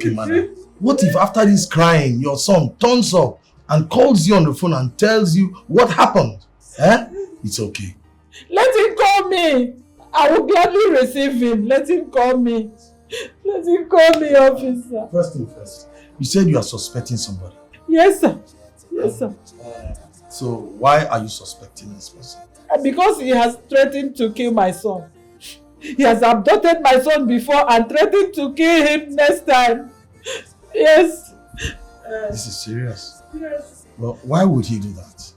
Okay, madam. What if after this crying, your son turns up and calls you on the phone and tells you what happened? Eh? It's okay. Let him call me. I will gladly receive him. Let him call me. Let him call me, officer. First thing first. You said you are suspecting somebody. Yes, sir. Yes, sir. So why are you suspecting this person? Because he has threatened to kill my son. He has abducted my son before and threatened to kill him next time. Yes. This is serious. Yes. Well, why would he do that?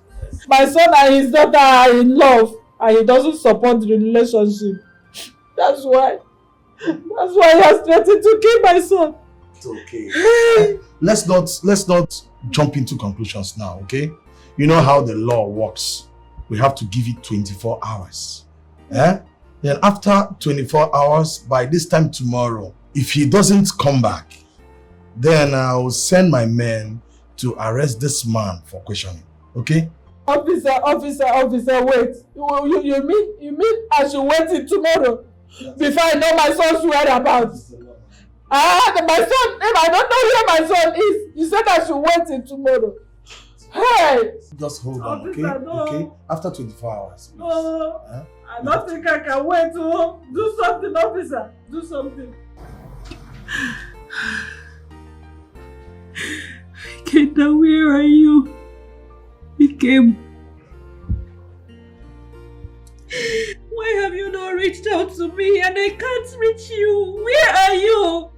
My son and his daughter are in love and he doesn't support the relationship. That's why. That's why he has threatened to kill my son. It's okay. Let's not jump into conclusions now, okay? You know how the law works. We have to give it 24 hours. Eh? Then after 24 hours, by this time tomorrow, if he doesn't come back, then I will send my men to arrest this man for questioning. Okay? Officer, wait. You mean I should wait till tomorrow before I know my son's whereabouts? My son, if I don't know where my son is, you said I should wait till tomorrow. Hey! Just hold on, officer, okay? No. Okay? After 24 hours, please. I don't think I can wait to do something, officer. Do something. Keda, where are you? He came. Why have you not reached out to me and I can't reach you? Where are you?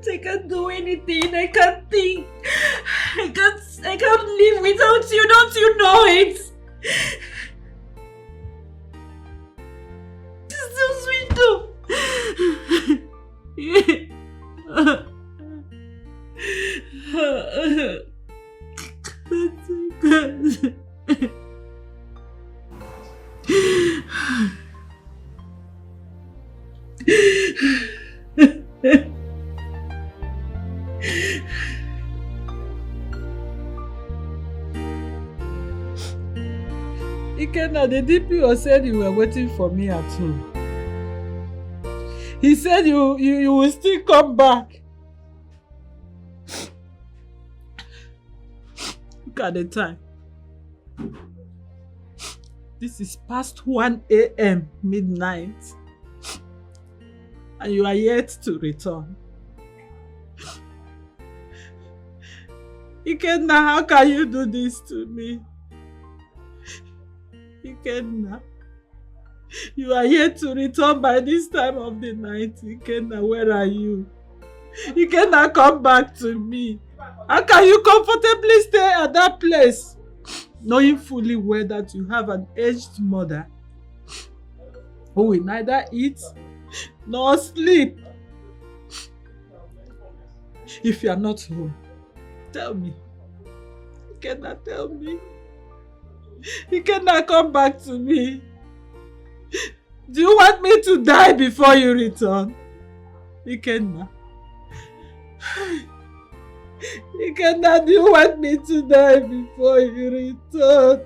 I can't do anything. I can't think. I can't live without you. Don't you know it? It's so sweet though. Ikenna, the DPO said you were waiting for me at home. He said you will still come back. Look at the time. This is past 1 a.m. midnight. And you are yet to return. Ikenna, how can you do this to me? Ikenna, you are yet to return by this time of the night. Ikenna, where are you? Ikenna, come back to me. How can you comfortably stay at that place, knowing fully well that you have an aged mother who will neither eat nor sleep? If you are not home, tell me. Ikenna, tell me. Ikenna, come back to me. Do you want me to die before you return? Ikenna. Ikenna, do you want me to die before you return?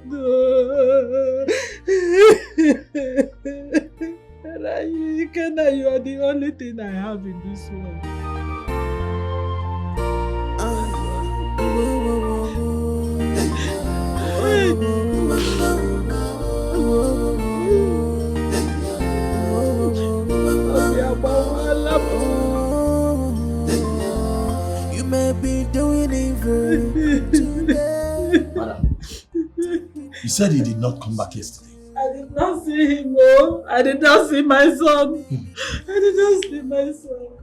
Ikenna, you are the only thing I have in this world. You may be doing evil today. Madam, you said he did not come back yesterday. I did not see him, no. I did not see my son. I did not see my son.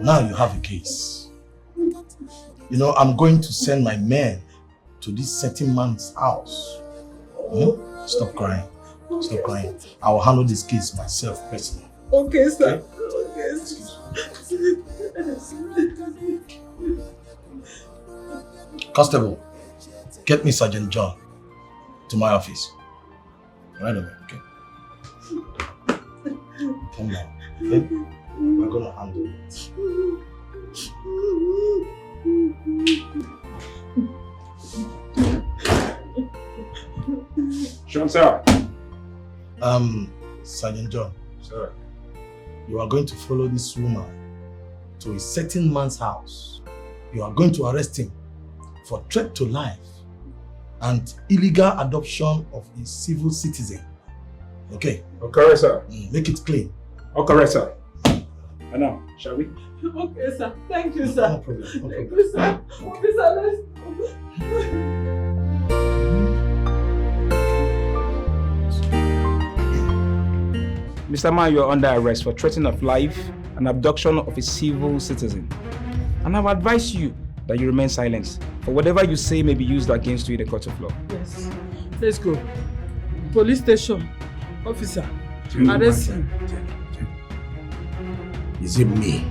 Now you have a case. You know, I'm going to send my men to this certain man's house. Stop crying. Stop crying. I will handle this case myself personally. Okay, sir. Okay. Constable, get me Sergeant John to my office. Right away, okay? Come on, okay? We're gonna handle it. Attention, sir. Sergeant John. Sir. You are going to follow this woman to a certain man's house. You are going to arrest him for threat to life and illegal adoption of a civil citizen. Okay? Okay, sir. Make it clean. Okay, sir. And now, shall we? Okay, sir. Thank you, sir. No problem. No Thank problem. you, sir. Officer, let's go. Mr. Man, you are under arrest for threatening of life and abduction of a civil citizen. And I've advised you that you remain silent, for whatever you say may be used against you in the court of law. Yes. Let's go. Police station. Officer, arrest him. Is it me?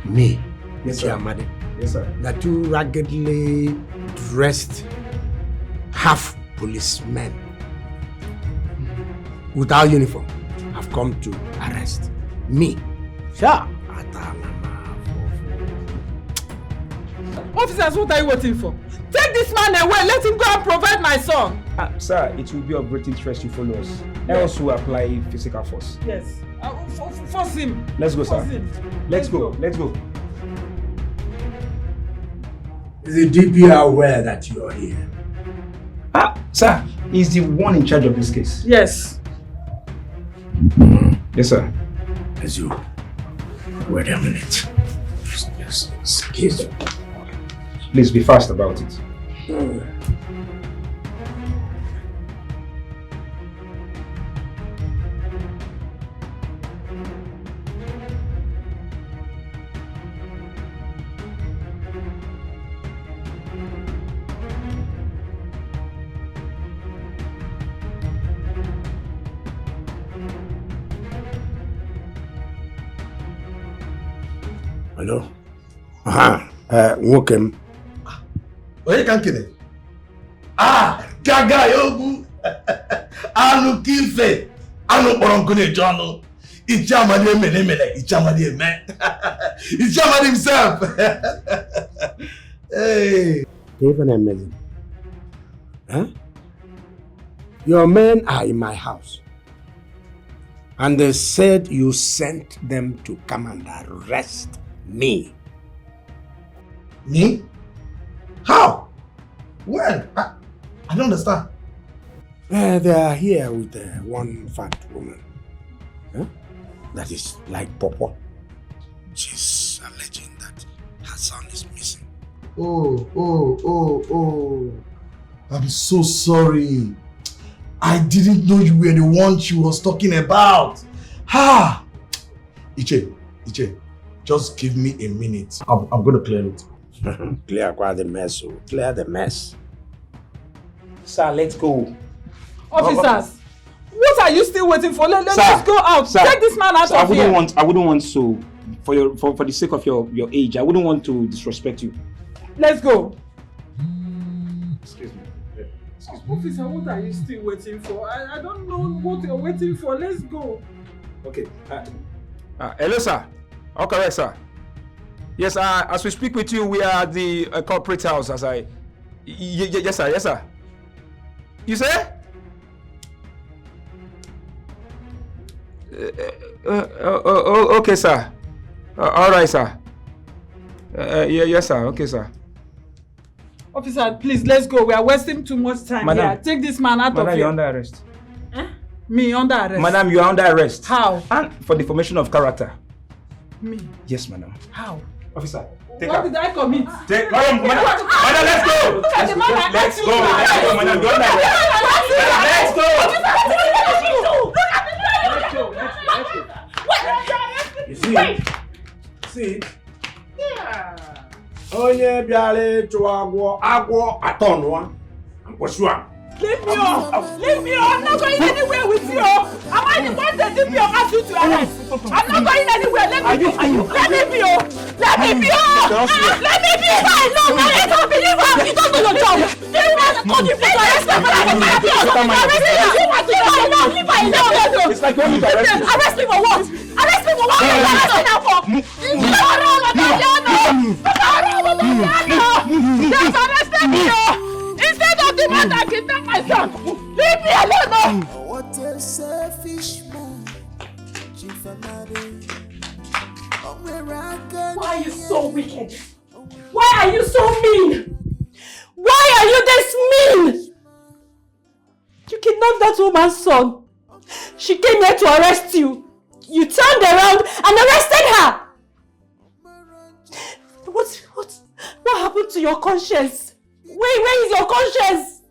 Me? Yes, sir. Amara. Yes, sir. The two raggedly dressed half policemen without uniform have come to arrest me. Sure. Officers, what are you waiting for? Take this man away. Let him go and provide my son. Sir, it will be of great interest you follow us. Else we apply physical force. Yes. Force him. Let's go, sir. Force him. Let's go. Let's go. Is the DP aware that you are here? Sir, he's the one in charge of this case. Yes. Yes, sir. As you wait a minute. Yes, excuse me. Please be fast about it. Hello? Nwoke m. Onye ka nkene? Gaga yogu. Anu kife. Anu kpọrọ nkụ na-eje ọnụ. Iche amadi emele. Iche amadi eme. Iche amadi himself. Hey. Even amazing. Huh? Your men are in my house. And they said you sent them to come and arrest me. Me? How? When? I don't understand. They are here with one fat woman. Huh? That is like Popo. She's alleging that her son is missing. Oh. I'm so sorry. I didn't know you were the one she was talking about. Iche, just give me a minute. I'm going to clear it. Clear quite the mess. Clear the mess. Sir, let's go. Officers, what are you still waiting for? Let's go out. Sir, take this man out of here. I wouldn't want to, for the sake of your age, I wouldn't want to disrespect you. Let's go. Excuse me. Officer, what are you still waiting for? I don't know what you're waiting for. Let's go. Okay. Hello, sir. Okay, sir. Yes, as we speak with you, we are at the corporate house. Yes, sir. You say? Okay, sir. All right, sir. Yes, sir. Okay, sir. Officer, please, let's go. We are wasting too much time here. Take this man out of here. Madam, you're under arrest. Me under arrest? Madam, you are under arrest. How? And for defamation of character. Me? Yes, madam. How? Officer, what did I commit? Madam, let's go. Let's go, madam. You're under arrest. Let's go. See? Yeah. Onye biale to agwo atonwa. Amposua. Leave me on! Leave me on! I'm not going anywhere with you! Am I the one that did me or ask you to arrest? I'm not going anywhere! Let me be! Let me be! Let me be! Let me be! No, I don't believe her! You don't do your job! You want to call you for arrest me! Leave her alone! It's like when you arrest me for what? Arrest me for what? Arrest me now for? Just arrested me! Instead of the man that kidnapped my son, he Why are you so wicked? Why are you so mean? Why are you this mean? You kidnapped that woman's son. She came here to arrest you. You turned around and arrested her. What happened to your conscience? Where is your conscience?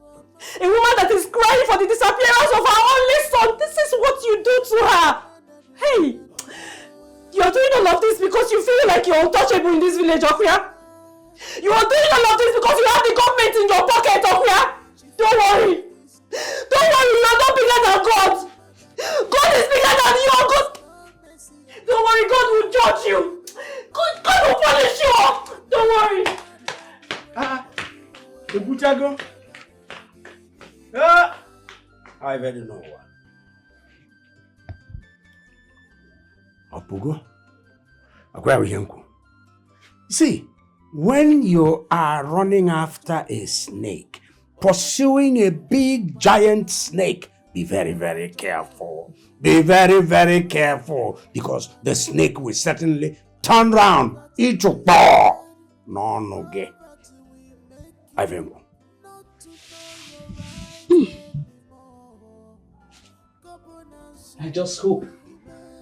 A woman that is crying for the disappearance of her only son. This is what you do to her. Hey, you're doing all of this because you feel like you're untouchable in this village, Okuya. You are doing all of this because you have the government in your pocket, Okuya. Don't worry. Don't worry, you are not bigger than God. God is bigger than you. God. Don't worry, God will judge you. God will punish you. Don't worry. The Buchago. I very know one. Opugo. See, when you are running after a snake, pursuing a big giant snake, be very, very careful. Be very, very careful, because the snake will certainly turn round, eat your paw. No, gay. I will go. I just hope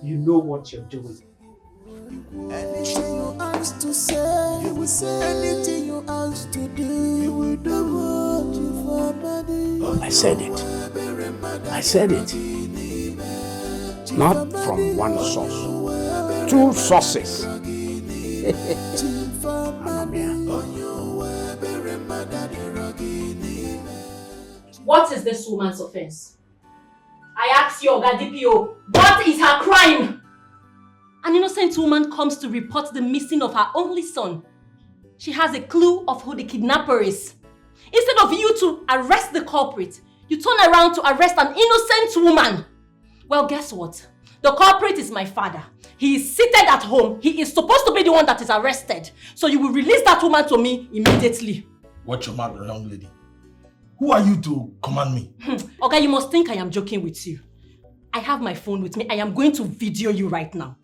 you know what you're doing. Anything you ask to say, you will say. Anything you ask to do, you will do. What you for money. I said it. Not from one source. 2 sources. What is this woman's offense? I asked you, Oga DPO, what is her crime? An innocent woman comes to report the missing of her only son. She has a clue of who the kidnapper is. Instead of you to arrest the culprit, you turn around to arrest an innocent woman. Well, guess what? The culprit is my father. He is seated at home. He is supposed to be the one that is arrested. So you will release that woman to me immediately. Watch your mouth, young lady. Who are you to command me? Okay, you must think I am joking with you. I have my phone with me. I am going to video you right now.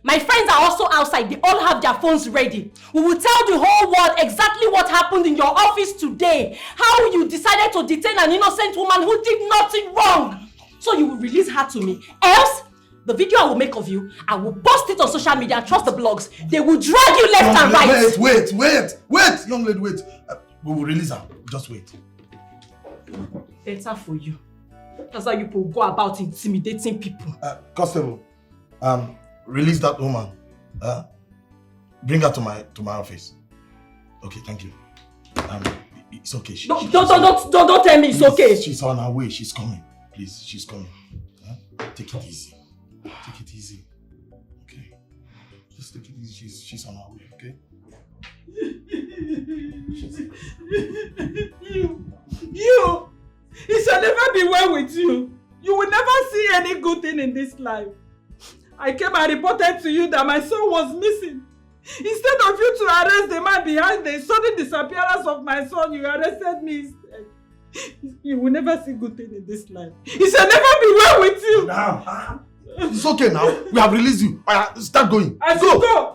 My friends are also outside. They all have their phones ready. We will tell the whole world exactly what happened in your office today. How you decided to detain an innocent woman who did nothing wrong. So you will release her to me. Else, the video I will make of you, I will post it on social media and trust the blogs. They will drag you left and right. Wait, young lady, wait. We will release her. Just wait. Better for you. That's how you people go about intimidating people. Constable, release that woman. Bring her to my office. Okay, thank you. It's okay. Don't tell me it's okay. She's on her way. She's coming. Please, she's coming. Take it easy. Okay. Just take it easy. She's on her way. Okay. You! It shall never be well with you. You will never see any good thing in this life. I came and reported to you that my son was missing. Instead of you to arrest the man behind the sudden disappearance of my son, you arrested me instead. You will never see good thing in this life. It shall never be well with you. Now, it's okay now. We have released you. Start going. I should go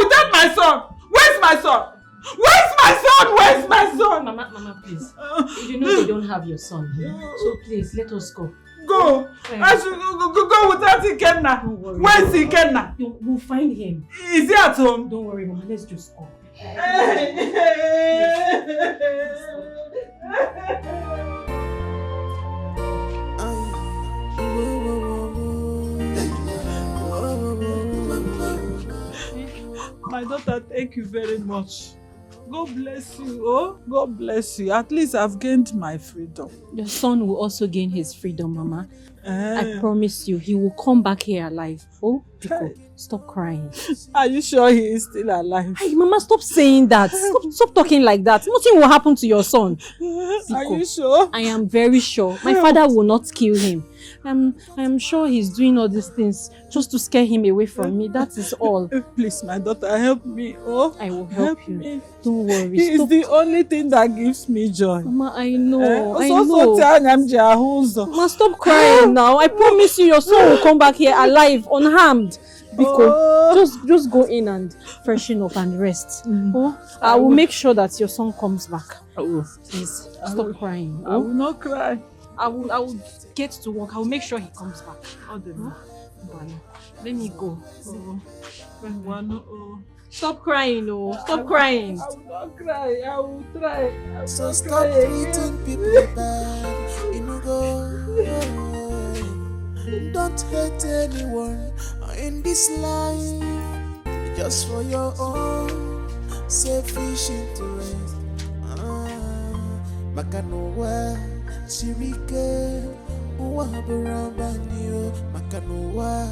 without my son. Where's my son? Where's my son? Mama, please. You know they don't have your son here. So please, let us go. Go. I should go without Ikenna. Don't worry. Where's Ikenna? We'll find him. Is he at home? Don't worry, Mama. Let's just go. My daughter, thank you very much. God bless you. Oh, God bless you. At least I've gained my freedom. Your son will also gain his freedom, Mama. I promise you, he will come back here alive. Oh, Biko, stop crying. Are you sure he is still alive? Hey, Mama, stop saying that. Stop talking like that. Nothing will happen to your son. Biko, are you sure? I am very sure. My father will not kill him. I'm sure he's doing all these things just to scare him away from me. That is all. Please, my daughter, help me. Oh, I will help you. Me. Don't worry. He is the only thing that gives me joy. Mama, I know. I know. Mama, stop crying now. I promise you, your son will come back here alive, unharmed. Because just go in and freshen up and rest. Oh, I will make sure that your son comes back. Please stop crying. I will not cry. I will get to work. I will make sure he comes back. Let me go. Stop crying, stop crying. I will not cry. I will try. So stop treating people bad. Don't hate anyone in this life just for your own selfish interest. Makanowa sirike uwaburambanyo makanowa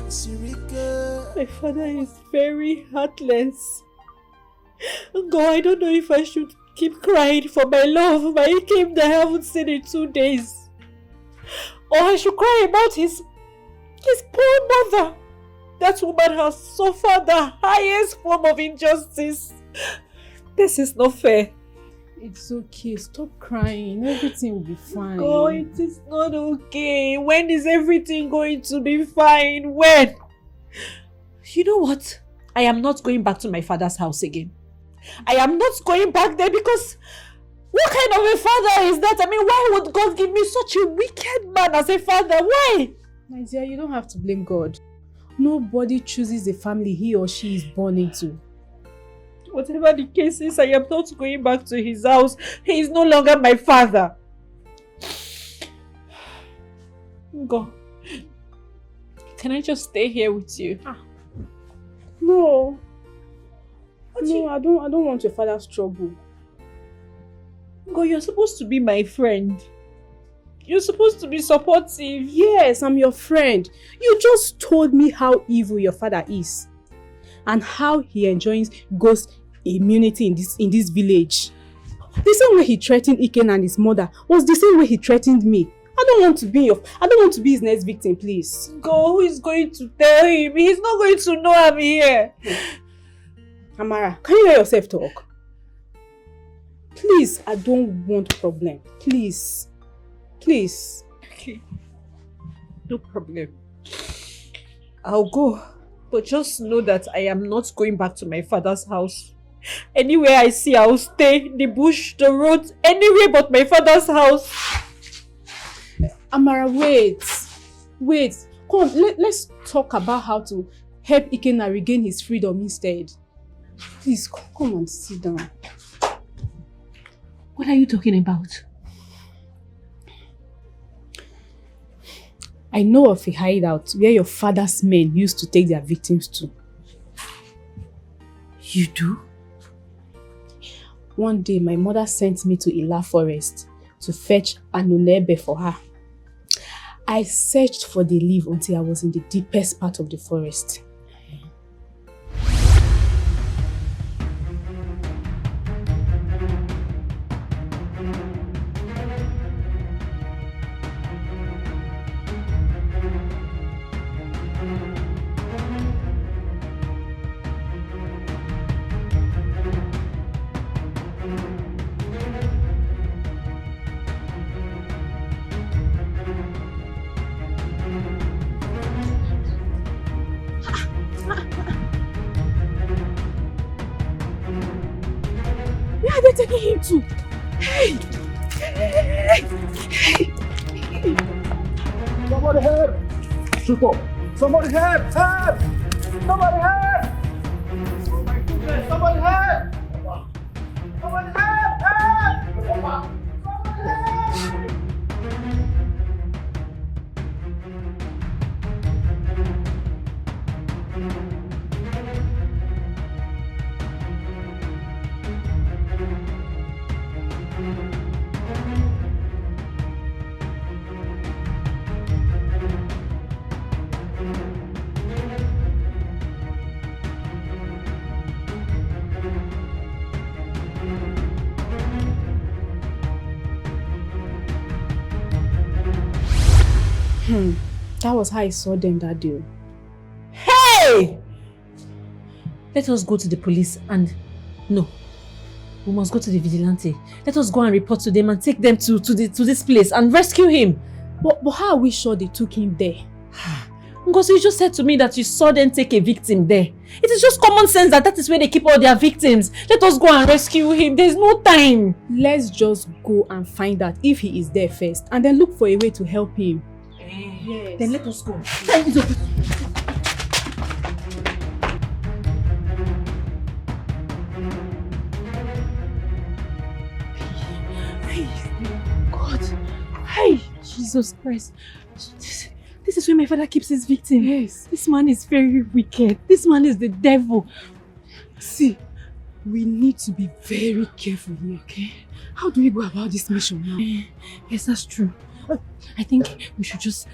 sirike. My father is very heartless. God, I don't know if I should keep crying for my love, my Ikem that I haven't seen in 2 days, or I should cry about his poor mother. That woman has suffered the highest form of injustice. This is not fair. It's okay. Stop crying. Everything will be fine. God, it is not okay. When is everything going to be fine? When? You know what? I am not going back to my father's house again. I am not going back there because what kind of a father is that? I mean, why would God give me such a wicked man as a father? Why? My dear, you don't have to blame God. Nobody chooses the family he or she is born into. Whatever the case is, I am not going back to his house. He is no longer my father. Go. Can I just stay here with you? No. I don't want your father's trouble. Go, you're supposed to be my friend. You're supposed to be supportive. Yes, I'm your friend. You just told me how evil your father is and how he enjoys ghost immunity in this village. The same way he threatened Iken and his mother was the same way he threatened me. I don't want to be his next victim, please. Go, who is going to tell him? He's not going to know I'm here. Amara, can you hear yourself talk? Please, I don't want problem. Please. Please. Okay. No problem. I'll go. But just know that I am not going back to my father's house. Anywhere I see, I'll stay. The bush, the road, anywhere but my father's house. Amara, wait. Come on, let's talk about how to help Ikenna regain his freedom instead. Please, come on, sit down. What are you talking about? I know of a hideout where your father's men used to take their victims to. You do? One day, my mother sent me to Ila forest to fetch Anunebe for her. I searched for the leaf until I was in the deepest part of the forest. Taking him too. Hey! Somebody help! Shoot up! Somebody help! Help! Somebody help! Oh my goodness! Somebody help! Somebody help! Help! Somebody help! That was how I saw them that day. Hey! Let us go to the police and... No. We must go to the vigilante. Let us go and report to them and take them to this place and rescue him. But how are we sure they took him there? Because you just said to me that you saw them take a victim there. It is just common sense that is where they keep all their victims. Let us go and rescue him. There's no time. Let's just go and find out if he is there first and then look for a way to help him. Yes. Then let us go. God. Hey, Jesus Christ. This is where my father keeps his victim. Yes. This man is very wicked. This man is the devil. See, we need to be very careful here, okay? How do we go about this mission now? Yes, that's true. I think we should just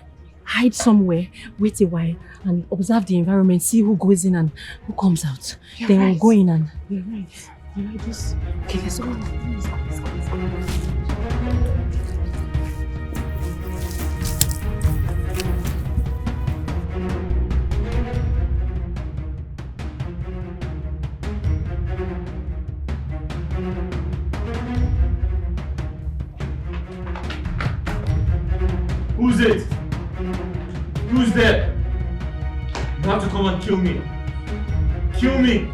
hide somewhere, wait a while, and observe the environment, see who goes in and who comes out. You're then right. we'll go in and... You're right. You're right. Just... Okay, let's go. Let's go. Let's go. Let's go. Who's it? Who's there? You have to come and kill me. Kill me.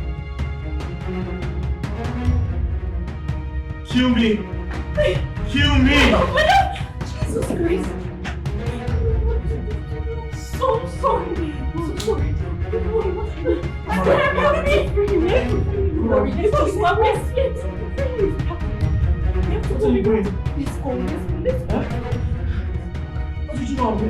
Kill me. Kill me. Jesus Christ. So sorry. I'm so sorry. Let's go. What did you know of me?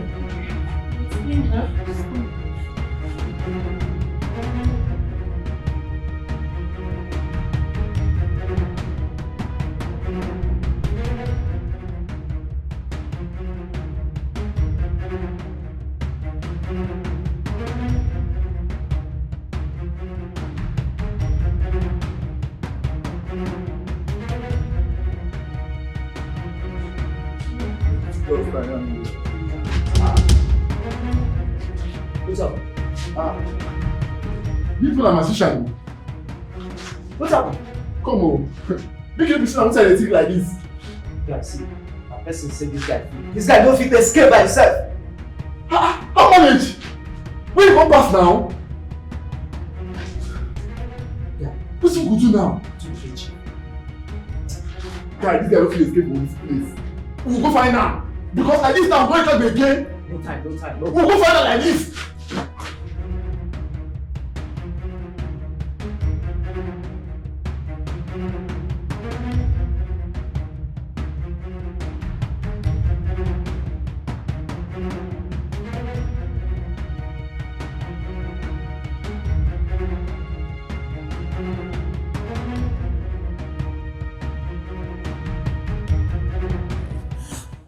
What's up? You people are magician. What's up? Come on. Make you be sitting outside a thing like this. Yeah, see, my person said this guy don't fit escape by himself. How manage? Where you come back now? Yeah. What's you go do now? To the kitchen. Guy, this guy don't fit escape from this place. We'll go find out. Because like this now, I'm going to again. No time. We'll go find out like this.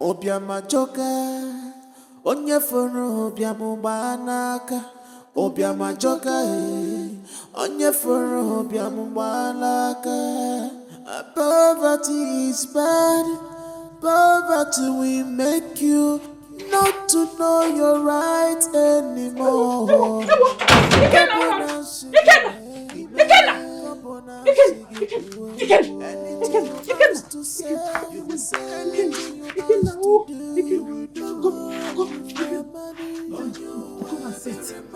Obiama joka, onye furu obiama banaka. Obiama joka, onye furu obiama banaka. Poverty is bad. Poverty will make you not to know your right anymore.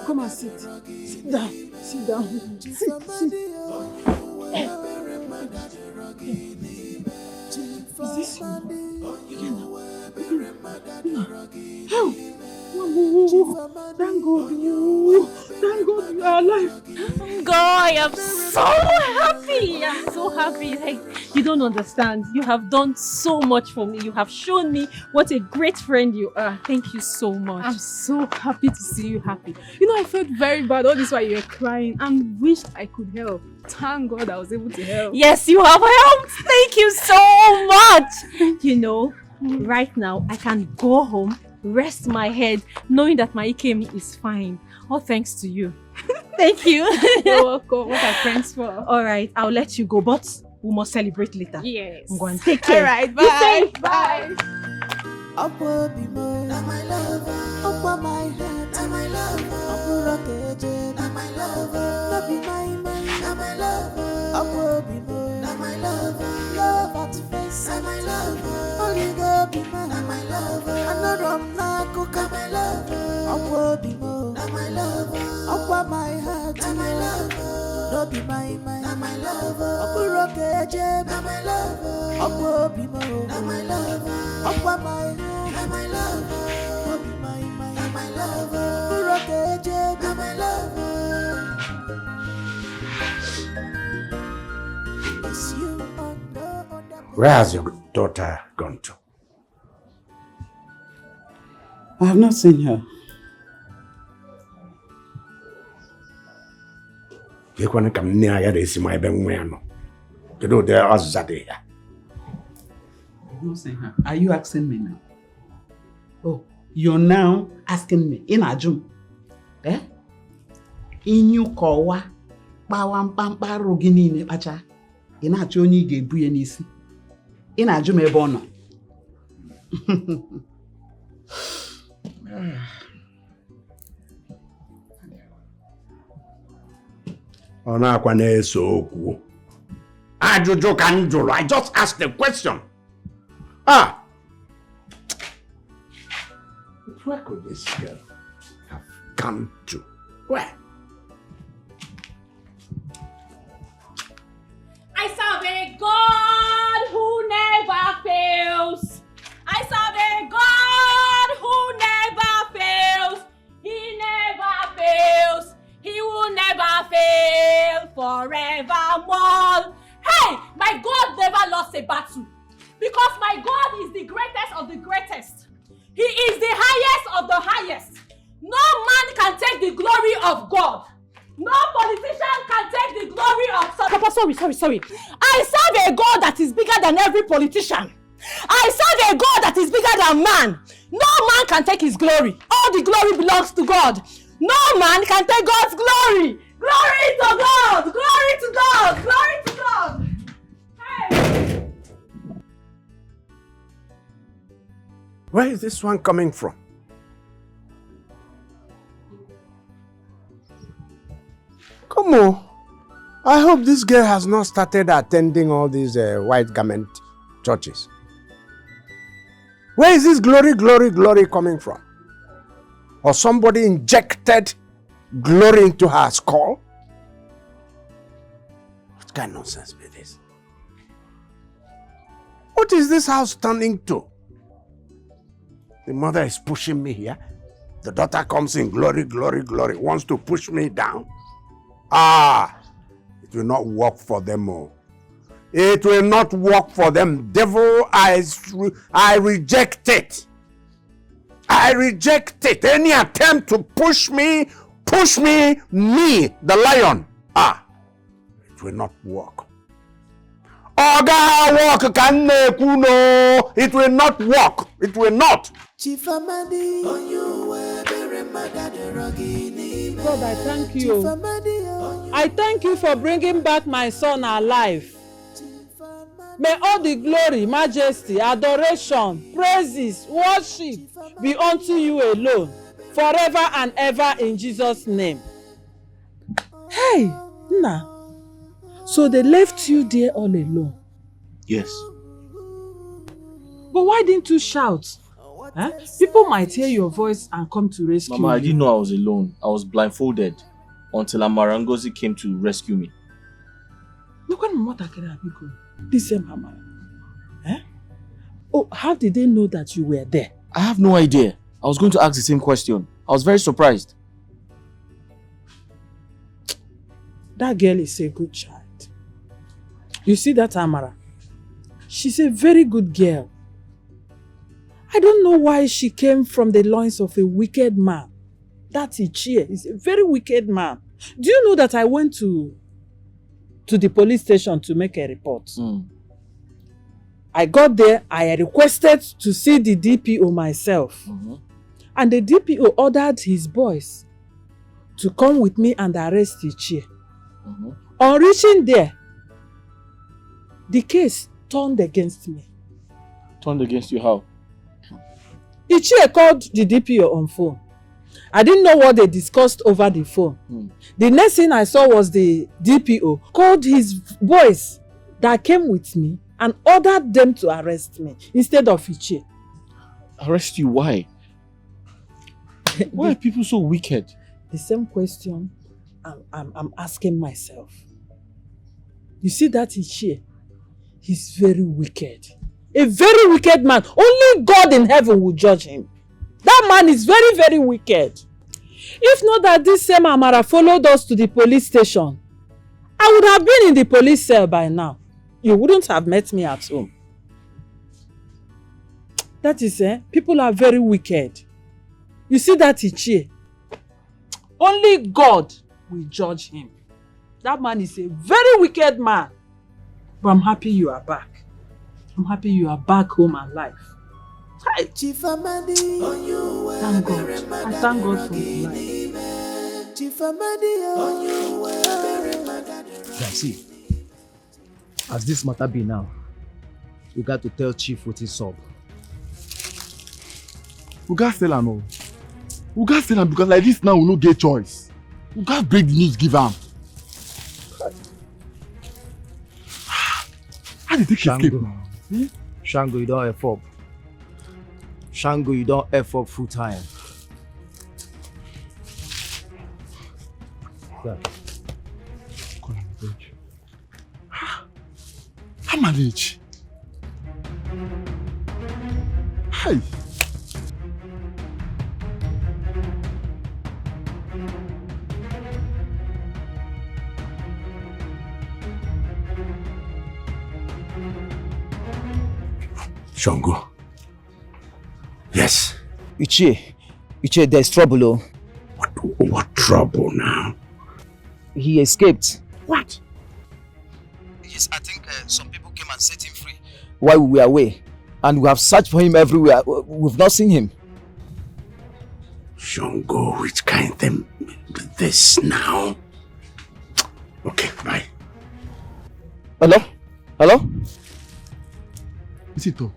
Come and sit. Sit down. Sit. Is this you? Thank God you are alive. God, I am so happy. I'm so happy. Like, you don't understand. You have done so much for me. You have shown me what a great friend you are. Thank you so much. I'm so happy to see you happy. You know, I felt very bad all this while you were crying and wished I could help. Thank God I was able to help. Yes, you have helped. Thank you so much. You know, right now I can go home, rest my head, knowing that my Ikemi is fine. All thanks to you. Thank you. You're welcome. What are friends for? All right, I'll let you go, but we must celebrate later. Yes. I'm going to take care. All right, bye. Bye. Upper Bimo, na my lover. Upper my head, na my lover. Upper Rocket, na my lover. Love be my man, na my lover. Upper Bimo, na my lover. Love at face, na my lover. Only go be man, na my lover. Another na cook, my lover. Upper Bimo, na my lover. Upper my head, na my lover. Love be my man, na my lover. Upper Rocket, na my lover. Upper Bimo, na my lover. Upper my head, na my lover. Love be my man, na my lover. Upper Rocket, na my lover. It's you on the Where has your daughter gone to? I have not seen her. You can't come near here. This is my benwano. You know there are Zade here. I have not seen her. Are you asking me now? Oh, you're now asking me. In Ajum. Eh? Inyu kowa. Bawam pampa rogini ne pacha. Ina achoni gebu ye nisi. In Ajum ebono. Ona kwa na-eso okwu. Ajụjụ ka m jụrụ. I just asked the question. Where could this girl have come to? Where? I serve a God who never fails. I serve a God who never fails. He never fails. He will never fail forevermore. Hey, my God never lost a battle because my God is the greatest of the greatest. He is the highest of the highest. No man can take the glory of God. No politician can take the glory of... Papa, sorry. I serve a God that is bigger than every politician. I serve a God that is bigger than man. No man can take his glory. All the glory belongs to God. No man can take God's glory. Glory to God! Glory to God! Glory to God! Hey! Where is this one coming from? Come on. I hope this girl has not started attending all these white garment churches. Where is this glory coming from? Or somebody injected glory into her skull? What kind of nonsense is this? What is this house turning to? The mother is pushing me here. The daughter comes in glory, wants to push me down. It will not work for them all. It will not work for them. Devil, I reject it. I reject it. Any attempt to push me, the lion. It will not work. It will not work. It will not. God, I thank you. I thank you for bringing back my son alive. May all the glory, majesty, adoration, praises, worship be unto you alone, forever and ever in Jesus' name. Hey, Nna. So they left you there all alone? Yes. But why didn't you shout? Huh? People might hear your voice and come to rescue Mama, you. I didn't know I was alone. I was blindfolded until Amara came to rescue me. Look when Mama Takera Abiko. This same Amara. Eh? Oh, how did they know that you were there? I have no idea. I was going to ask the same question. I was very surprised. That girl is a good child. You see that Amara? She's a very good girl. I don't know why she came from the loins of a wicked man. That Ichie is a very wicked man. Do you know that I went to the police station to make a report? I got there, I requested to see the DPO myself. And the DPO ordered his boys to come with me and arrest Ichie. On reaching there, the case turned against me. Turned against you how? Ichie called the DPO on phone. I didn't know what they discussed over the phone. The next thing I saw was the DPO called his boys that came with me and ordered them to arrest me instead of Ichie. Arrest you? Why? Why are people so wicked? The same question I'm asking myself. You see that Ichie? He's very wicked. A very wicked man. Only God in heaven will judge him. That man is very, very wicked. If not that this same Amara followed us to the police station, I would have been in the police cell by now. You wouldn't have met me at home. That is, people are very wicked. You see that Ichie? Only God will judge him. That man is a very wicked man. But I'm happy you are back. I'm happy you are back home alive. Hi. Thank God. I thank God for your life. See, as this matter be now, we got to tell Chief what is up. We got to tell him. We got to tell him because like this now we no get choice. We got to break the news, give him. How did they escape now? Shango, you don't F up. Shango, you don't F up full time. Yeah. How manage? Hi. Shango. Yes. Ichie, there's trouble, oh. What trouble now? He escaped. What? Yes, I think some people came and set him free while we were away. And we have searched for him everywhere. We've not seen him. Shango, which kind them this now? Okay, bye. Hello? Hello? Is it all?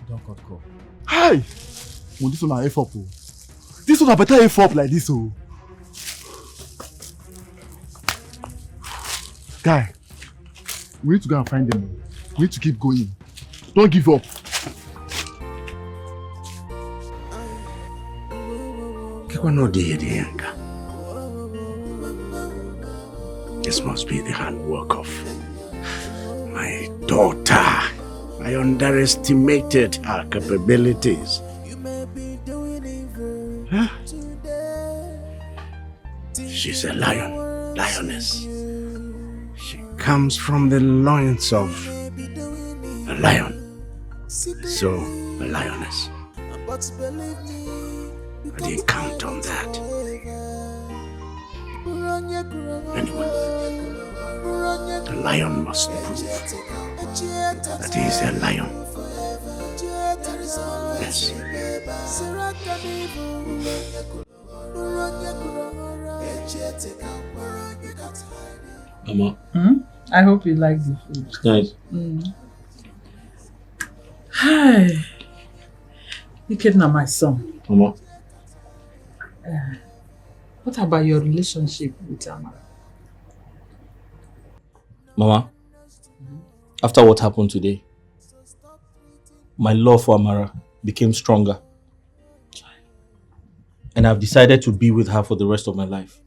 Don't cut call. Hi! Oh, this one a F up. Oh. This one a better F up like this. Oh. Guy, we need to go and find them. We need to keep going. Don't give up. This must be the handwork of my daughter. I underestimated her capabilities. Huh? She's a lioness. She comes from the loins of a lion. So, a lioness. I didn't count on that. Anyway, the lion must prove that he is a lion. Yes. Mama. I hope you like the food. It's nice. Hi. You kidnapped my son. Mama. What about your relationship with Amara? Mama, after what happened today, my love for Amara became stronger. And I've decided to be with her for the rest of my life.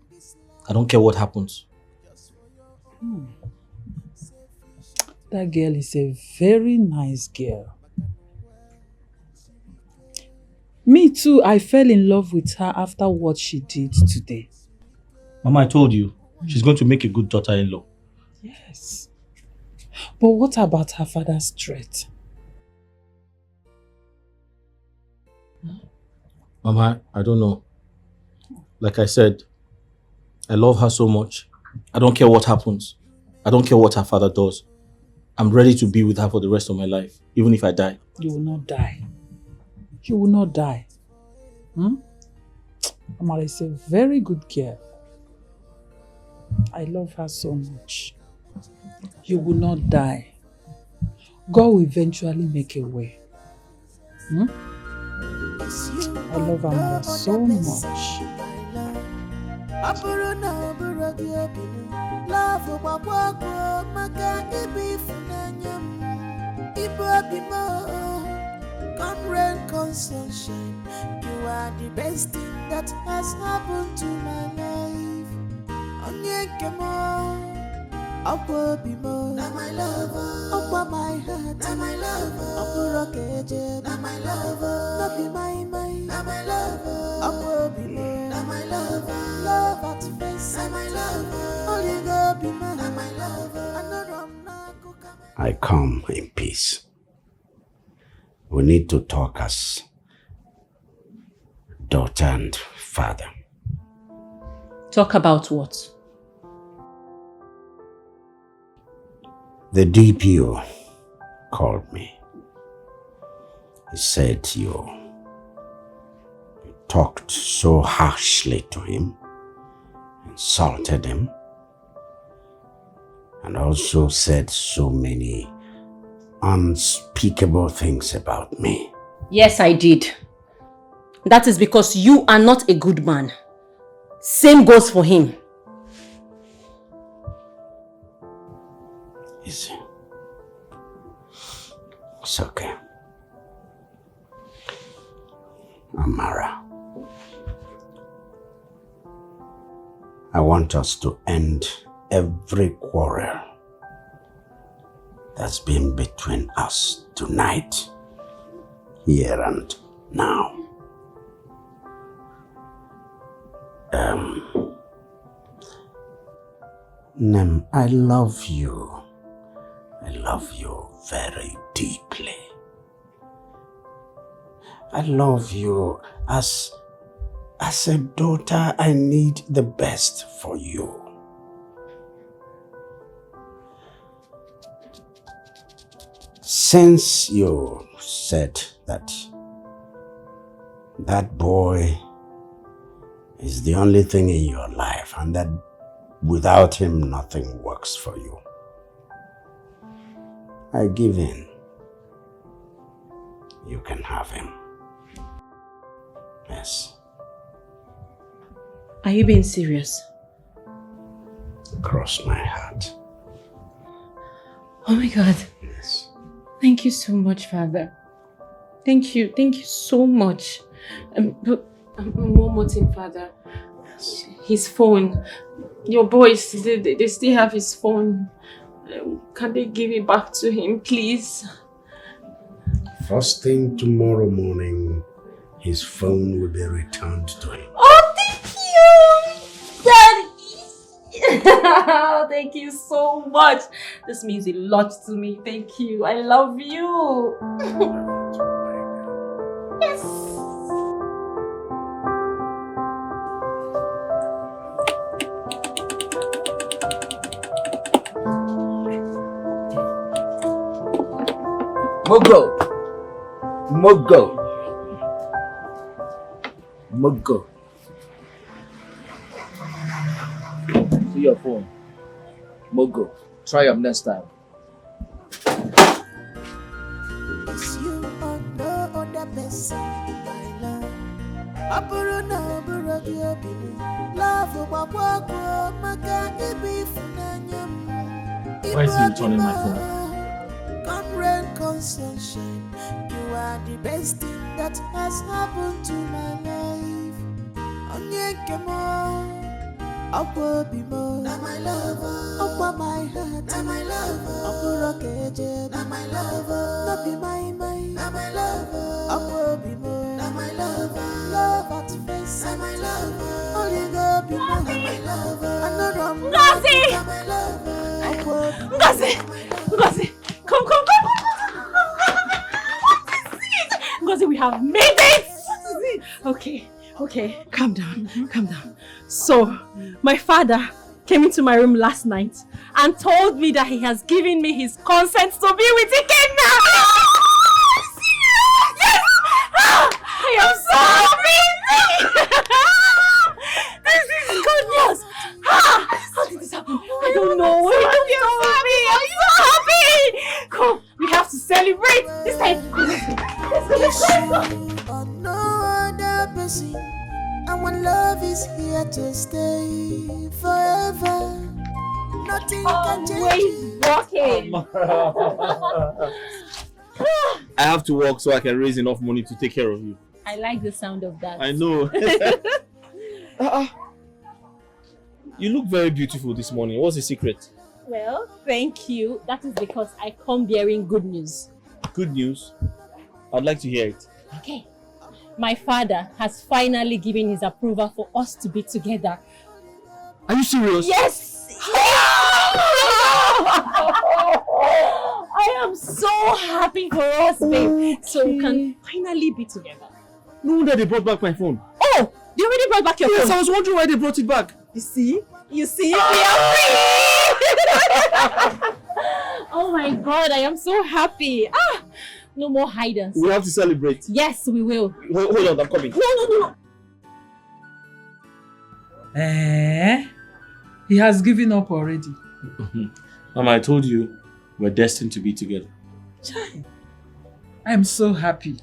I don't care what happens. That girl is a very nice girl. Me too, I fell in love with her after what she did today. Mama, I told you, she's going to make a good daughter-in-law. Yes. But what about her father's threat? Mama, I don't know. Like I said, I love her so much. I don't care what happens. I don't care what her father does. I'm ready to be with her for the rest of my life, even if I die. You will not die. You will not die. Amara is a very good girl. I love her so much. You will not die. God will eventually make a way. I love Amara so much. Come rain, come sunshine, you are the best thing that has happened to my life. Up be more, now my lover. Up my heart, now my lover. Up now my lover. Not be my mind, now my lover. Up be more, now my lover. Love at face, now my lover. Only go be mine, now my lover. I come in peace. We need to talk as daughter and father. Talk about what? The DPO called me. He said you talked so harshly to him, insulted him, and also said so many unspeakable things about me. Yes, I did. That is because you are not a good man. Same goes for him. Easy. It's okay. Amara, I want us to end every quarrel that's been between us tonight, here and now. Nem, I love you. I love you very deeply. I love you as a daughter. I need the best for you. Since you said that boy is the only thing in your life and that without him nothing works for you, I give in. You can have him. Yes. Are you being serious? Cross my heart. Oh my God. Yes. Thank you so much, Father. Thank you so much. But one more thing, Father. Yes. His phone. Your boys, they still have his phone. Can they give it back to him, please? First thing tomorrow morning, his phone will be returned to him. Oh, thank you, Daddy. Thank you so much. This means a lot to me. Thank you. I love you. Yes. Mogo. See your phone. Mogo. Try up next time. It's you or no other person, my love. Apuruna buragi obini. Love wabwako maka ibi funanyam. Why is he returning my phone? Come rain, come sunshine. You are the best thing that has happened to my life. Onyekemo, Akobimo, na my lover. Akwa my heart, na my lover. Akurokeje, na my lover. Not be my mind, na my lover. Akobimo, na my lover. Love at face, na my lover. Only go be my lover. Another Ngozi! na my lover. Ngozi! Come. What is it? Ngozi, we have made it! What is it? Okay, calm down. So, my father came into my room last night and told me that he has given me his consent to be with Dikeh now! Yes! I am so happy! This is good news! How did this happen? I don't know. I'm so happy! Come, we have to celebrate this time. Let's go. nothing can change Always walking. I have to work so I can raise enough money to take care of you. I like the sound of that. I know. You look very beautiful this morning. What's the secret? Well, thank you. That is because I come bearing good news. Good news? I'd like to hear it. Okay. My father has finally given his approval for us to be together. Are you serious? Yes! I am so happy for us, babe. So we can finally be together. No wonder they brought back my phone. Oh, they already brought back your phone? Yes, I was wondering why they brought it back. You see? We are free! Oh my God, I am so happy. No more hide and seek. We have to celebrate. Yes, we will. Hold on, I'm coming. No. He has given up already. Mama, I told you we're destined to be together. I'm so happy.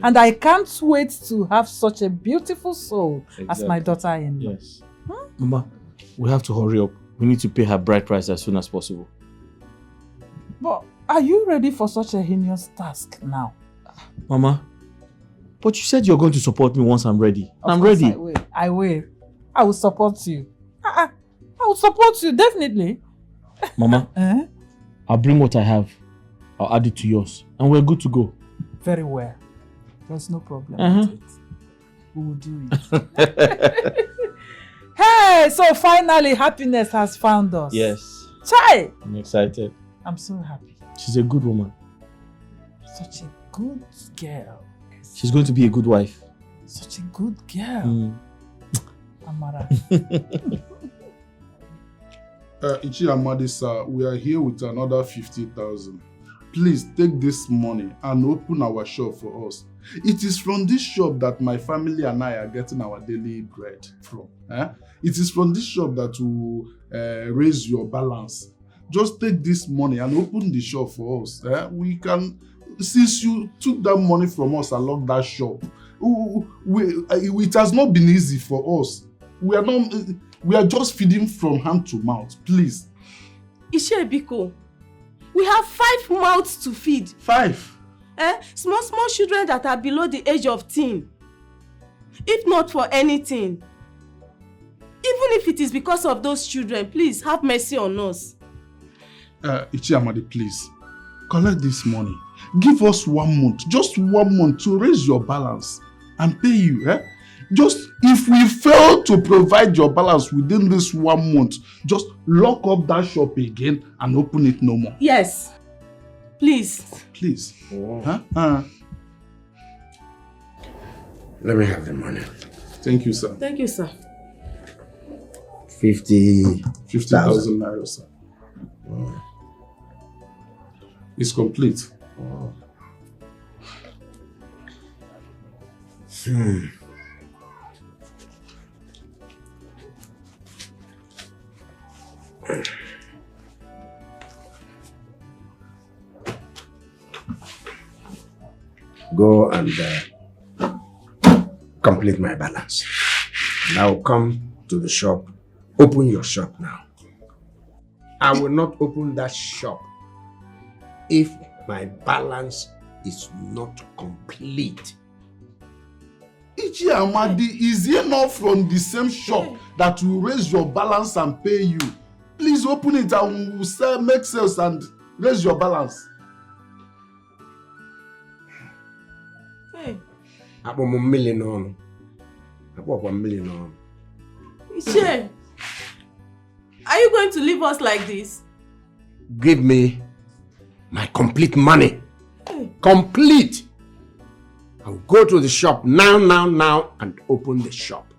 And I can't wait to have such a beautiful soul as my daughter-in-law. Yes. Mama, we have to hurry up. We need to pay her bride price as soon as possible. But are you ready for such a heinous task now? Mama, but you said you're going to support me once I'm ready. I'm Of course ready. I will. I will support you. I will support you, definitely. Mama, I'll bring what I have. I'll add it to yours. And we're good to go. Very well. There's no problem with it. We will do it. Hey, so finally happiness has found us. Yes. Chai! I'm excited. I'm so happy. She's a good woman. Such a good girl. She's going to be a good wife. Such a good girl. Amara. Ichi Amadi sir, we are here with another 50,000. Please take this money and open our shop for us. It is from this shop that my family and I are getting our daily bread from. It is from this shop that will raise your balance. Just take this money and open the shop for us. We can, since you took that money from us and locked that shop, it has not been easy for us. We are just feeding from hand to mouth. Please. Ishebiko, we have 5 mouths to feed. 5? Small children that are below the age of teen. If not for anything, even if it is because of those children, please have mercy on us. Ichi Amadi, please, collect this money. Give us 1 month, just 1 month to raise your balance and pay you. Just, if we fail to provide your balance within this 1 month, just lock up that shop again and open it no more. Yes. Please. Please. Let me have the money. Thank you, sir. Thank you, sir. 50,000 naira, sir. It's complete. Go and complete my balance. And I will come to the shop. Open your shop now. I will not open that shop if my balance is not complete. Ichi Amadi, is he not from the same shop that will raise your balance and pay you? Please open it and we'll sell, make sales and raise your balance. Hey. $1 million. $1 million. Iche, are you going to leave us like this? Give me my complete money. Hey. Complete. I'll go to the shop now and open the shop.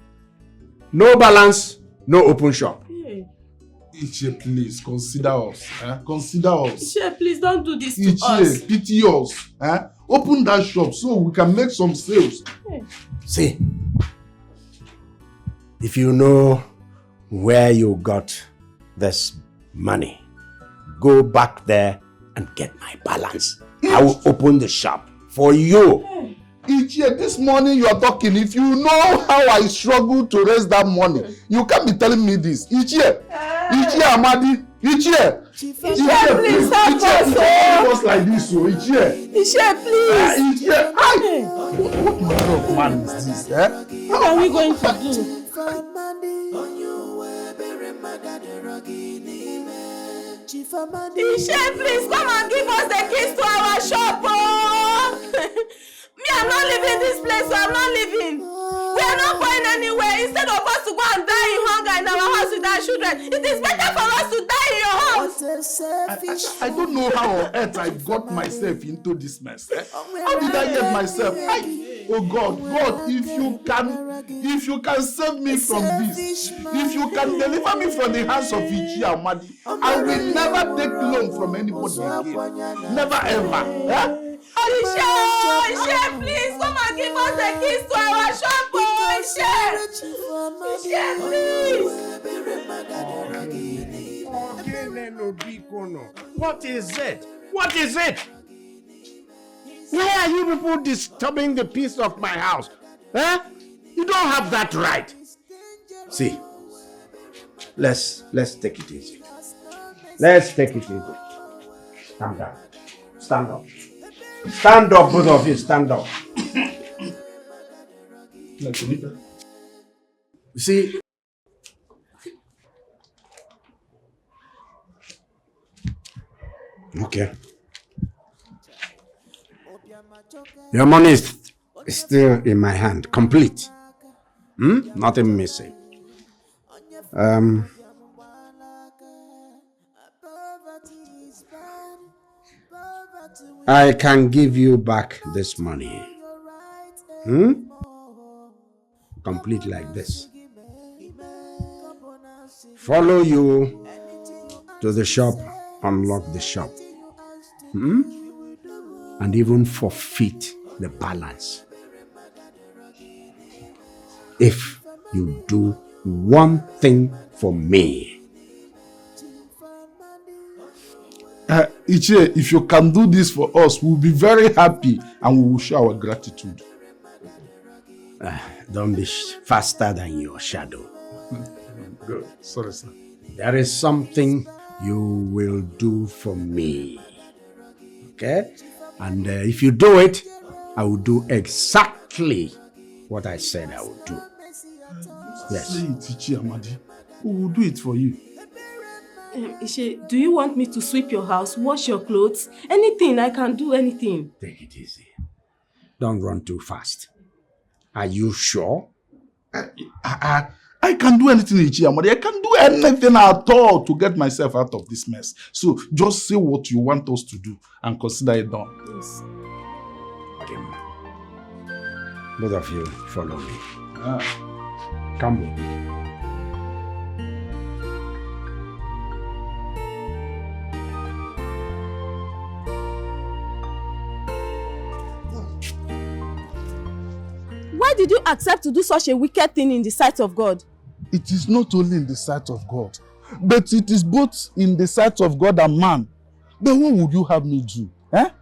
No balance, no open shop. Hey. Ichi, please, consider us. Consider us. Iche, please don't do this to Ichi, us. pity us. Open that shop so we can make some sales. Hey. See, if you know where you got this money, go back there and get my balance. I will open the shop for you. Hey. Ichi, this morning you are talking. If you know how I struggle to raise that money, you can't be telling me this. Ichi Amadi, Ichie, please help us. Ichie, us like this, so Ichie, please. Ichie, what manner of man is this? What are we going to do? Ishe, please come and give us the keys to our shop. Oh. Me, I'm not leaving this place, so I'm not leaving. We are not going anywhere. Instead of us to go and die in hunger in our house with our children, it is better for us to die in your house. I don't know how on earth I got myself into this mess. How did I get myself? Oh God, if you can save me from this, if you can deliver me from the hands of Ichi Amadi, I will never take loan from anybody again. Never ever. Ishe, please come and give us the keys to our shop. Ishe, please. What is it? What is it? Why are you people disturbing the peace of my house? Huh? You don't have that right. See, let's take it easy. Let's take it easy. Stand up. Stand up. Stand up, both of you. Stand up. You see, okay. Your money is still in my hand, complete. Nothing missing. I can give you back this money. Complete like this. Follow you to the shop, unlock the shop. And even forfeit the balance. If you do one thing for me. Ichie, if you can do this for us, we'll be very happy and we will show our gratitude. Don't be faster than your shadow. Good. Sorry, sir. There is something you will do for me. Okay? And if you do it, I will do exactly what I said I would do. Yes. Say it, Ichie Amadi. We will do it for you. Ishe, do you want me to sweep your house, wash your clothes? Anything, I can do anything. Take it easy. Don't run too fast. Are you sure? I can do anything, Ichie Amadi. I can do anything at all to get myself out of this mess. So just say what you want us to do and consider it done. Yes. Okay. Both of you follow me. Come with me. Why did you accept to do such a wicked thing in the sight of God? It is not only in the sight of God, but it is both in the sight of God and man. But what would you have me do? What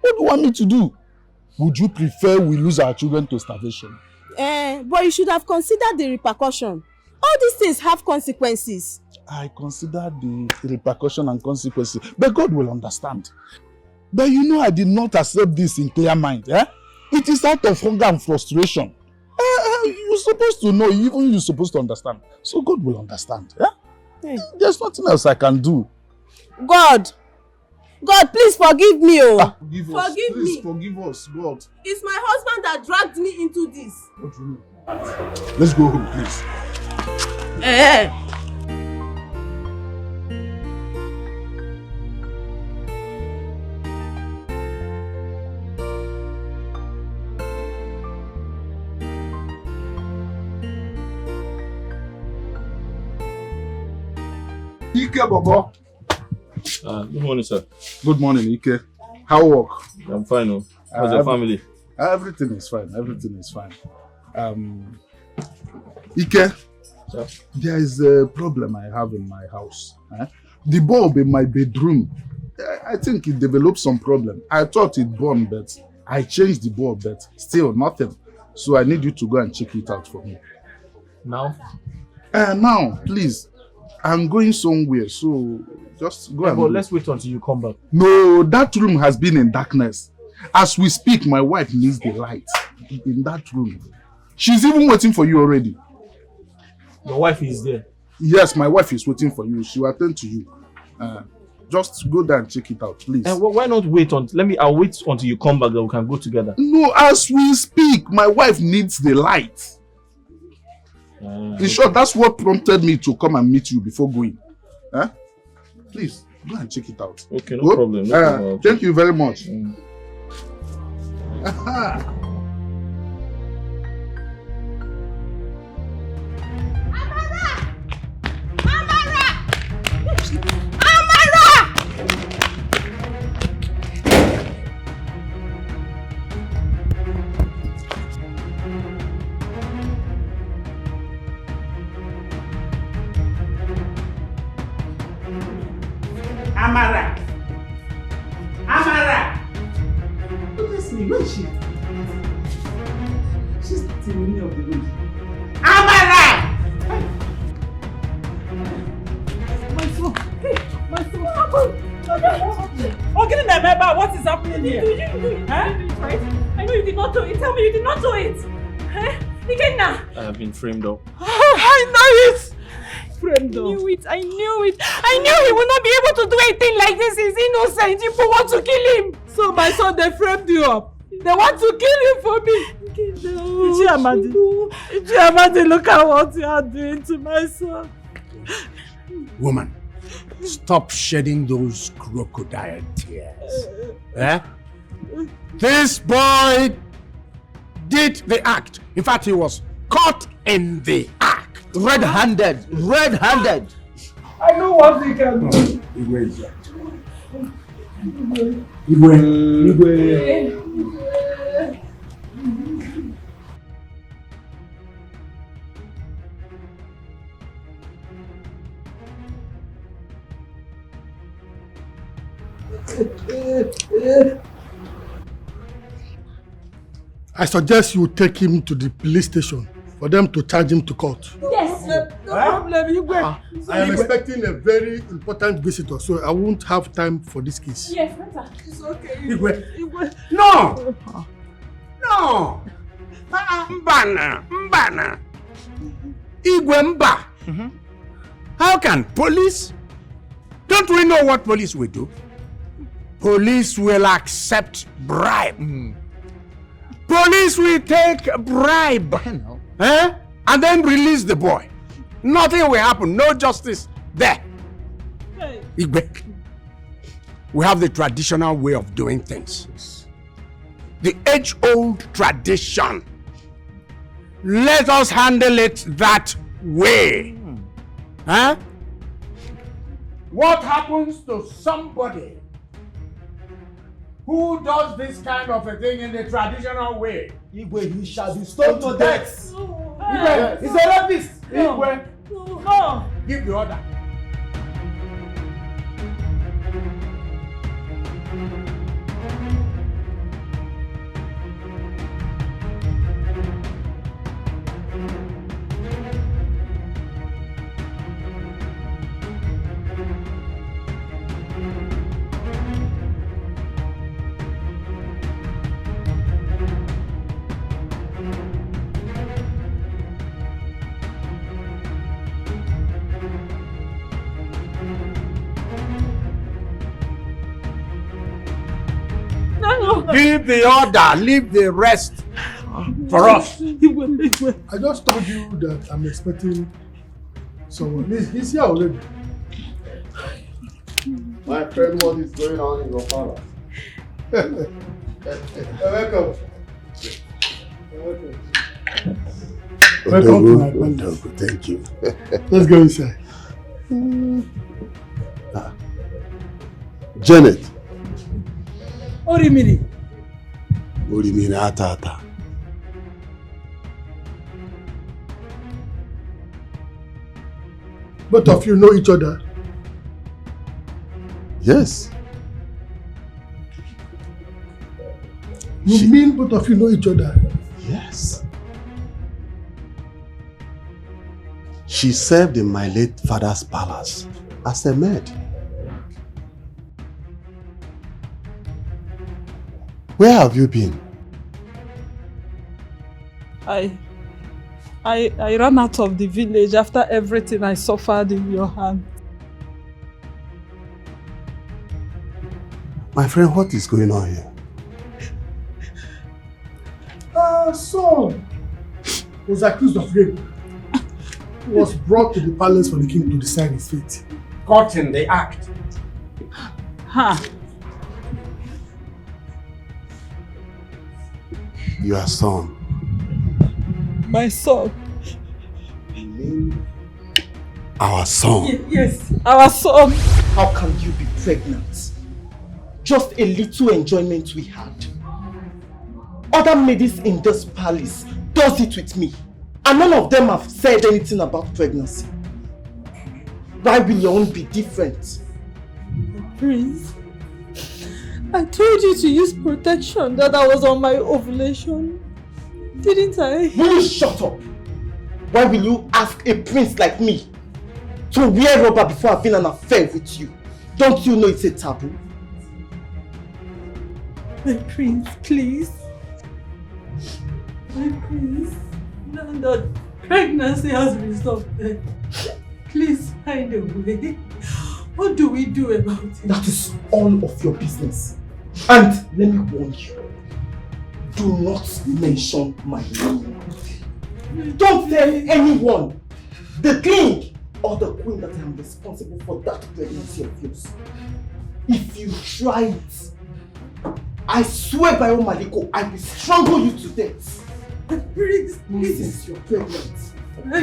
do you want me to do? Would you prefer we lose our children to starvation? But you should have considered the repercussion. All these things have consequences. I consider the repercussion and consequences, but God will understand. But you know I did not accept this in clear mind. It is out of hunger and frustration. You're supposed to know, even you're supposed to understand. So God will understand. There's nothing else I can do. God, please forgive me. Forgive us. Forgive Please me. Forgive us, God. It's my husband that dragged me into this. What do you mean? Let's go home, please. Ike Bobo. Good morning, sir. Good morning, Ike. How work? I'm fine. How's your family? Everything is fine. Everything is fine. Ike, sir? There is a problem I have in my house. The bulb in my bedroom, I think it developed some problem. I thought it burned, but I changed the bulb, but still nothing. So I need you to go and check it out for me. Now? Now, please. I'm going somewhere, so just go and But do let's wait until you come back. No, that room has been in darkness. As we speak, my wife needs the light in that room. She's even waiting for you already. Your wife is there? Yes, my wife is waiting for you. She will attend to you. Just go there and check it out, please. And why not wait until I'll wait until you come back, then we can go together. No, as we speak, my wife needs the light. In short, that's what prompted me to come and meet you before going. Please, go and check it out. Okay, no problem. No problem. Thank you very much. Amara! Amara! Bless me, where is she? She's not in any of the rooms. Amara! My son! Hey, my son! Okay, remember what is happening here? You didn't do it, right? I know you did not do it. Tell me you did not do it. Ikenna! I have been framed up. I know it! Framed up. I knew it. I knew he would not be able to do a thing like this. He's innocent. People want to kill him. So my son, they framed you up. They want to kill you for me. Ichiamadi, look at what you are doing to my son. Woman, stop shedding those crocodile tears. This boy did the act. In fact, he was caught in the act. Red-handed. Red-handed. I know what he can do. Igwe is right. Igwe. I suggest you take him to the police station for them to charge him to court. Yes. No problem, Igwe. I am expecting a very important visitor, so I won't have time for this case. Yes, better. It's okay. Igwe. Igwe. No! No! Mbana! Igwe Mba! How can police? Don't we know what police will do? Police will accept bribe. Police will take a bribe. And then release the boy. Nothing will happen. No justice there. Hey. Igwe, we have the traditional way of doing things. The age-old tradition. Let us handle it that way. What happens to somebody who does this kind of a thing in the traditional way? Igwe, he shall be stoned to death. Igwe, he's a rapist. Igwe, No. give the order. Give the order, leave the rest for us. I just told you that I'm expecting someone. He's here already. My friend, what is going on in your palace? Welcome. Welcome to my palace. Thank you. Let's go inside. Janet. Orimiri. Orimiri ata. Both of you know each other? Yes. You mean both of you know each other? Yes. She served in my late father's palace as a maid. Where have you been? I ran out of the village after everything I suffered in your hand. My friend, what is going on here? Son was accused of rape. He was brought to the palace for the king to decide his fate. Caught in the act. Huh. Your son. My son. Our son. Yes, our son. How can you be pregnant? Just a little enjoyment we had. Other ladies in this palace does it with me. And none of them have said anything about pregnancy. Why will your own be different? Prince, I told you to use protection that I was on my ovulation. Didn't I? Will you shut up? Why will you ask a prince like me to wear rubber before having an affair with you? Don't you know it's a taboo? My prince, please. My prince, now that pregnancy has resulted, please find a way. What do we do about it? That is all of your business. And let me warn you, do not mention my name. Don't tell anyone, the king or the queen, that I am responsible for that pregnancy of yours. If you try it, I swear by all Maliko, I will strangle you to death. Please, Since you're pregnant.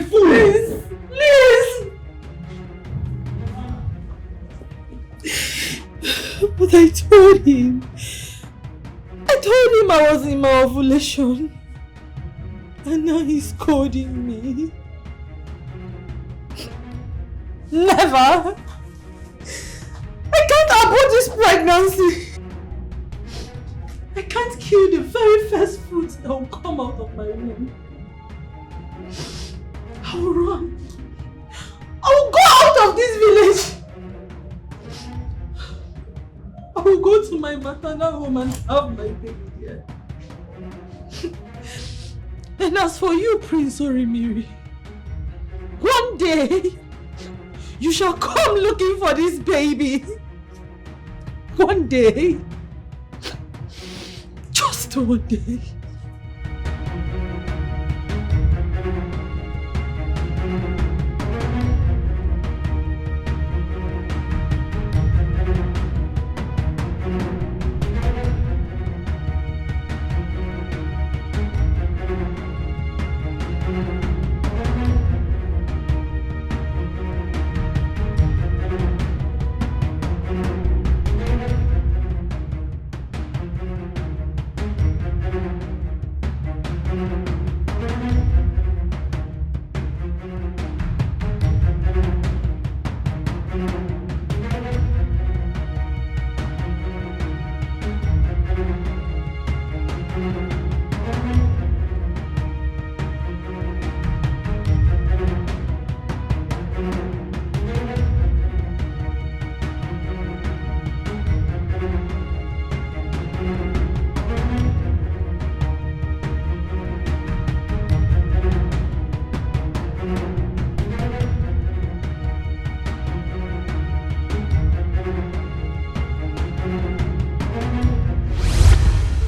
Please, please. But I told him I was in my ovulation. And now he's scolding me. Never! I can't abort this pregnancy! I can't kill the very first fruit that will come out of my womb. I will run. I will go out of this village. I will go to my maternal home and have my baby here. And as for you, Prince Orimiri, one day you shall come looking for this baby. One day. Just one day.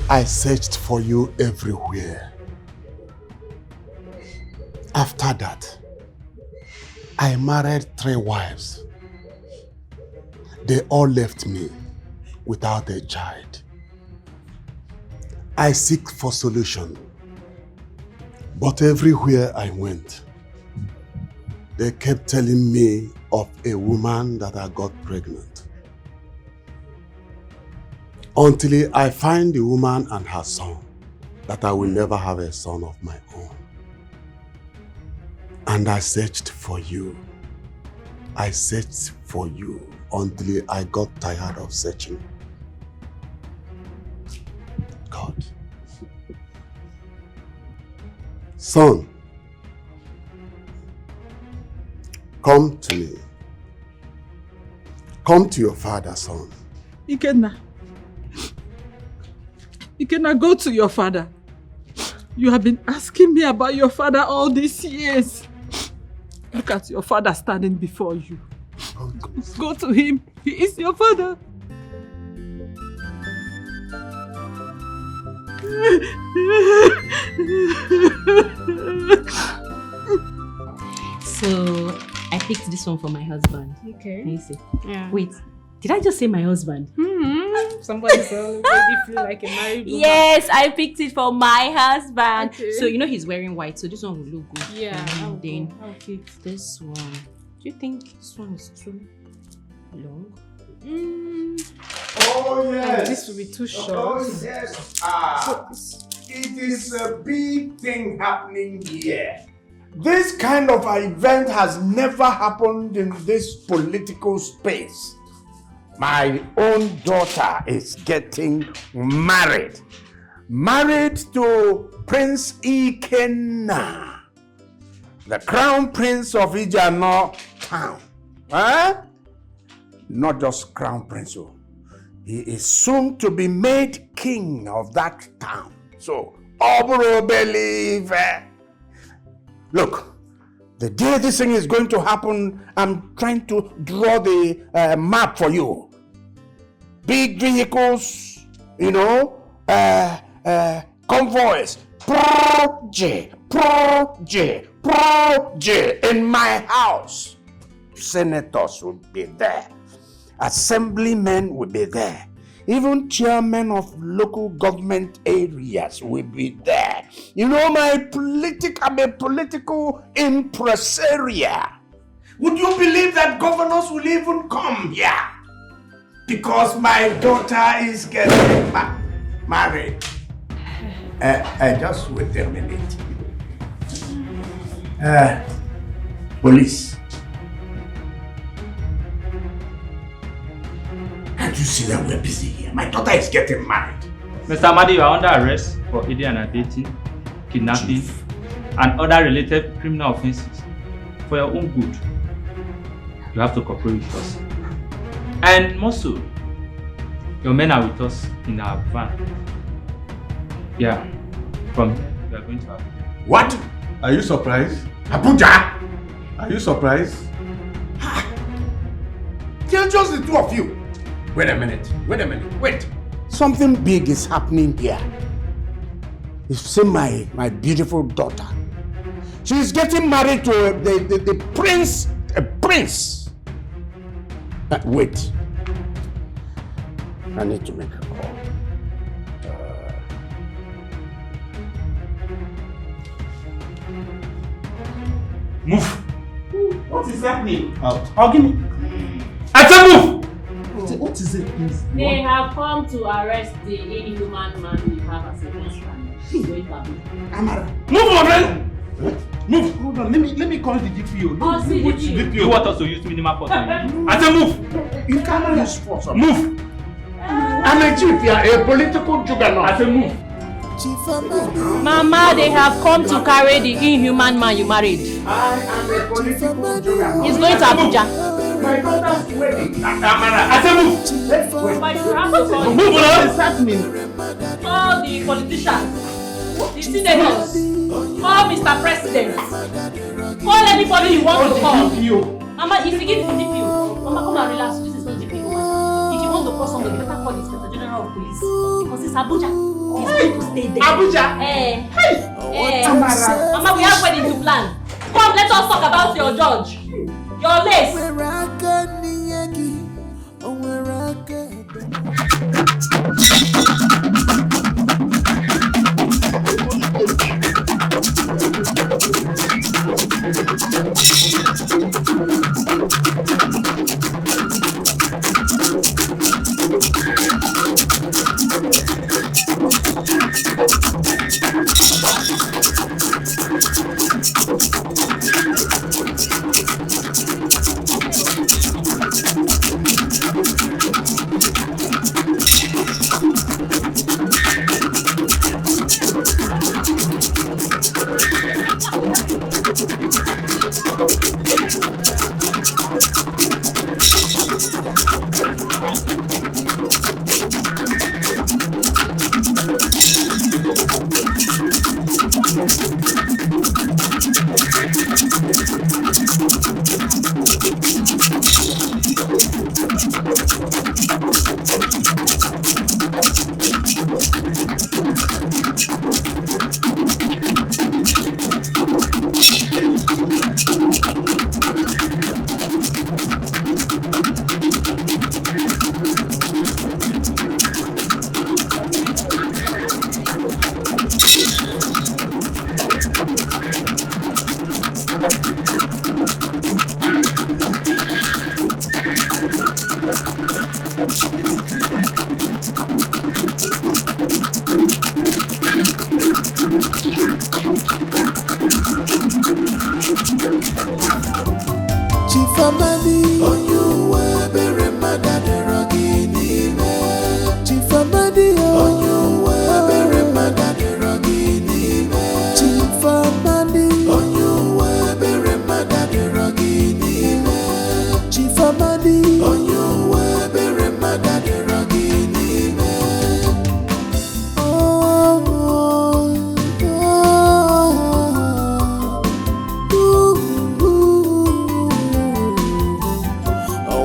I searched for you everywhere. After that, I married 3 wives. They all left me without a child. I seek for solution, but everywhere I went, they kept telling me of a woman that I got pregnant. Until I find the woman and her son, that I will never have a son of my own. And I searched for you. I searched for you until I got tired of searching. God. Son, Come to me. Come to your father, son. Ikenna, go to your father. You have been asking me about your father all these years. Look at your father standing before you. Go to him. He is your father. So I picked this one for my husband. Okay. Can you see? Yeah. Wait, did I just say my husband? Somebody's already feel like a married woman. Yes, I picked it for my husband. Okay. So you know he's wearing white, so this one will look good. Yeah. And then I'll pick this one. Do you think this one is too long? Oh yes. This will be too short. Oh yes. It is a big thing happening here. This kind of event has never happened in this political space. My own daughter is getting married. Married to Prince Ikenna, the Crown Prince of Ijano town. Not just Crown Prince. He is soon to be made king of that town. So, Obro believe. Look, the day this thing is going to happen, I'm trying to draw the map for you. Big vehicles, convoys, project in my house. Senators will be there. Assemblymen will be there. Even chairmen of local government areas will be there. You know, I'm a political impresario. Would you believe that governors will even come here? Because my daughter is getting married. Just wait a minute. Police. Can't you see that we're busy here? My daughter is getting married. Mr. Amadi, you are under arrest for aiding and abetting, kidnapping, and other related criminal offenses. For your own good, you have to cooperate with us. And more so, your men are with us in our van. Yeah, from here, we are going to Abuja. What? Are you surprised? Abuja? Are you surprised? Kill just the two of you. Wait a minute. Something big is happening here. You see my beautiful daughter. She's getting married to the prince, a prince. Wait. I need to make a call. Move. What is happening? Out. Oh, give me. I said move! What is it, please? They have come to arrest the inhuman man we have as a husband. He's going to Abuja. Amara. Move already! Move. Hold on. Let me call the DPO. Oh, see the DPO. You want us to use minimal force? I said move! You cannot use force. Move! I'm a chief here, a political juggernaut. I said move! Mama, they have come to carry the inhuman man you married. I am a political juggernaut. He's going to Abuja. My daughter's wedding. Amara, I said move! But you have to call Move What is happening? all the politicians, the senators, call Mr. President, call anybody you want to call. Mama, if you give the DPO, Mama, come and relax. This is not DPO. If you want to call somebody, better call the Inspector General of Police. Because it's Abuja. He's going to stay there. Abuja? Mama, we have wedding to plan. Come, let us talk about your judge. Your lace.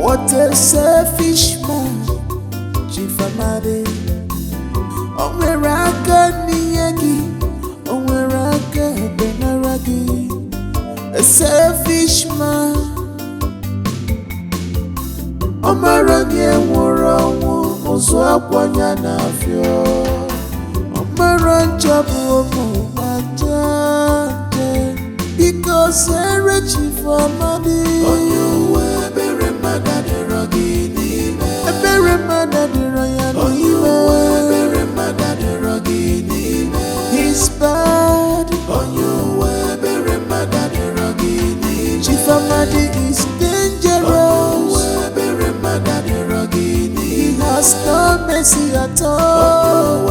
What a selfish man, Chief Amade. Omeraka Niyagi, Omeraka Benaragi. A selfish man. Omaranye Warawo, Ozwakwanya Nafio. Omaranjabu Mwajaje. Because Ere Chief Amade. He's bad. Chief Amadi is dangerous. He has no mercy at all.